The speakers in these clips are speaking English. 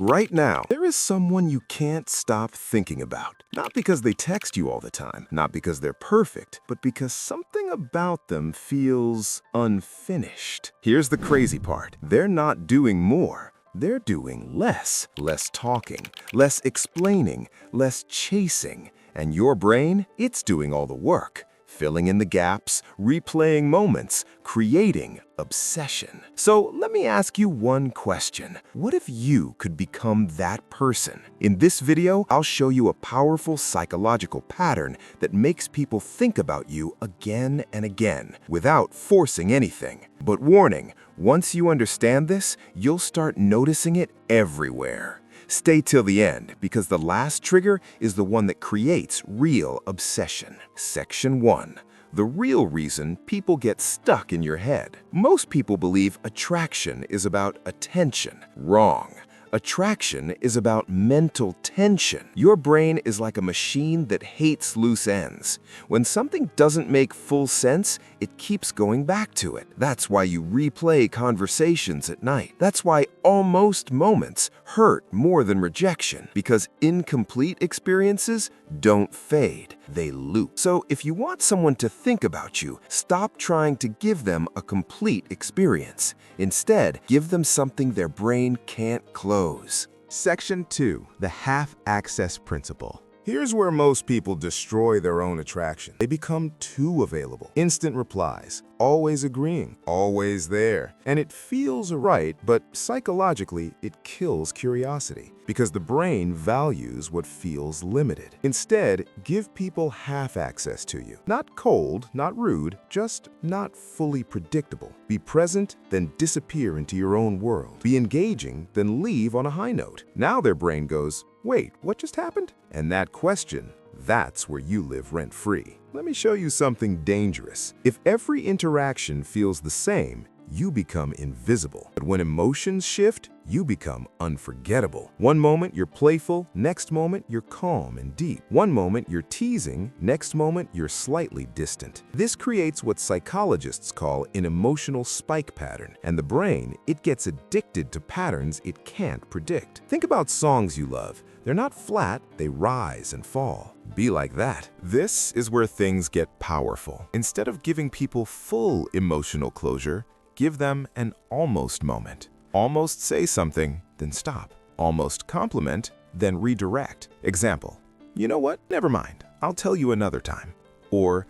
Right now, there is someone you can't stop thinking about. Not because they text you all the time, not because they're perfect, but because something about them feels unfinished. Here's the crazy part. They're not doing more. They're doing less. Less talking, less explaining, less chasing. And your brain, it's doing all the work. Filling in the gaps, replaying moments, creating obsession. So let me ask you one question. What if you could become that person? In this video, I'll show you a powerful psychological pattern that makes people think about you again and again without forcing anything. But warning, once you understand this, you'll start noticing it everywhere. Stay till the end, because the last trigger is the one that creates real obsession. Section 1. The real reason people get stuck in your head. Most people believe attraction is about attention. Wrong. Attraction is about mental tension. Your brain is like a machine that hates loose ends. When something doesn't make full sense, it keeps going back to it. That's why you replay conversations at night. That's why almost moments hurt more than rejection, because incomplete experiences don't fade, they loop. So if you want someone to think about you, stop trying to give them a complete experience. Instead, give them something their brain can't close. Section 2. The half-access principle. Here's where most people destroy their own attraction. They become too available. Instant replies, always agreeing, always there. And it feels right, but psychologically, it kills curiosity because the brain values what feels limited. Instead, give people half access to you. Not cold, not rude, just not fully predictable. Be present, then disappear into your own world. Be engaging, then leave on a high note. Now their brain goes, wait, what just happened? And that question, that's where you live rent-free. Let me show you something dangerous. If every interaction feels the same, you become invisible. But when emotions shift, you become unforgettable. One moment you're playful, next moment you're calm and deep. One moment you're teasing, next moment you're slightly distant. This creates what psychologists call an emotional spike pattern, and the brain, it gets addicted to patterns it can't predict. Think about songs you love. They're not flat, they rise and fall. Be like that. This is where things get powerful. Instead of giving people full emotional closure, give them an almost moment. Almost say something, then stop. Almost compliment, then redirect. Example, you know what? Never mind. I'll tell you another time. Or,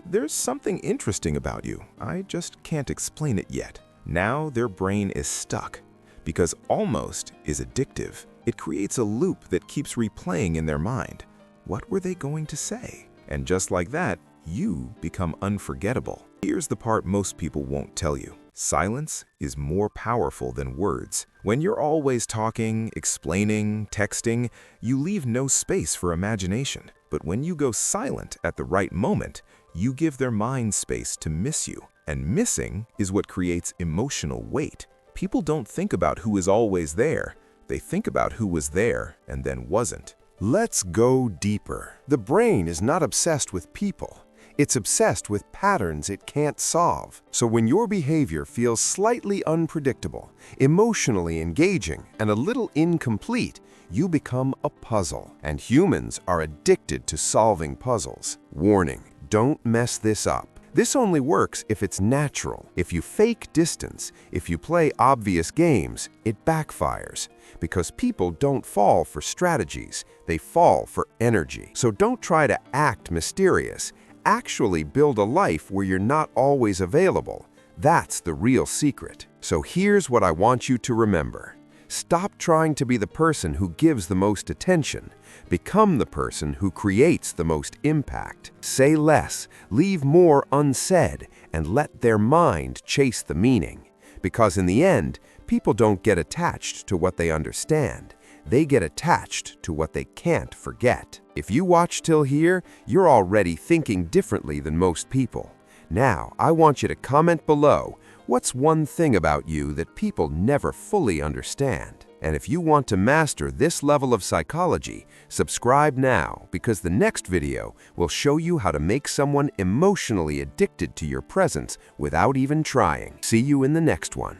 there's something interesting about you. I just can't explain it yet. Now their brain is stuck. Because almost is addictive. It creates a loop that keeps replaying in their mind. What were they going to say? And just like that, you become unforgettable. Here's the part most people won't tell you. Silence is more powerful than words. When you're always talking, explaining, texting, you leave no space for imagination. But when you go silent at the right moment, you give their mind space to miss you. And missing is what creates emotional weight. People don't think about who is always there. They think about who was there and then wasn't. Let's go deeper. The brain is not obsessed with people. It's obsessed with patterns it can't solve. So when your behavior feels slightly unpredictable, emotionally engaging, and a little incomplete, you become a puzzle. And humans are addicted to solving puzzles. Warning, don't mess this up. This only works if it's natural. If you fake distance, if you play obvious games, it backfires. Because people don't fall for strategies, they fall for energy. So don't try to act mysterious. Actually build a life where you're not always available. That's the real secret. So here's what I want you to remember. Stop trying to be the person who gives the most attention. Become the person who creates the most impact. Say less, leave more unsaid, and let their mind chase the meaning. Because in the end, people don't get attached to what they understand. They get attached to what they can't forget. If you watch till here, you're already thinking differently than most people. Now, I want you to comment below, what's one thing about you that people never fully understand? And if you want to master this level of psychology, subscribe now, because the next video will show you how to make someone emotionally addicted to your presence without even trying. See you in the next one.